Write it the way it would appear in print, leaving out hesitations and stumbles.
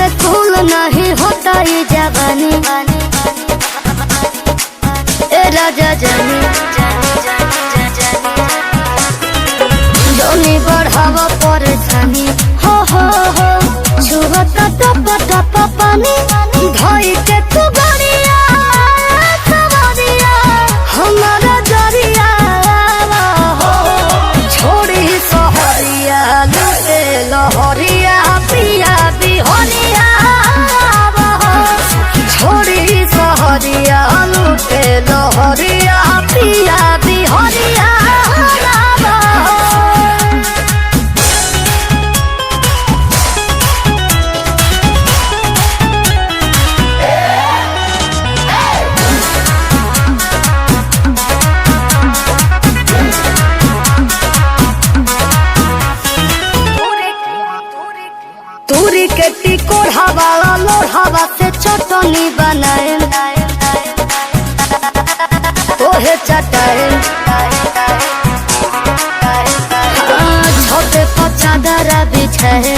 से कूल नहीं होता ये जवानी ए राजा जानी दोनी बढ़ावा परेशानी हो छुवता टप टप पानी धोई के तू गरिया सवरिया हमारा जरिया छोड़ी सहरिया लुटे लहरिया पिया बिहरिया छोड़ी सहरिया लुटे लहरिया पिया बिहरिया तुरी के टिकोढ़ा वाला लोढ़ावा से चटनी बनाए ओहे चटाए छोटे पचादरा बिछाए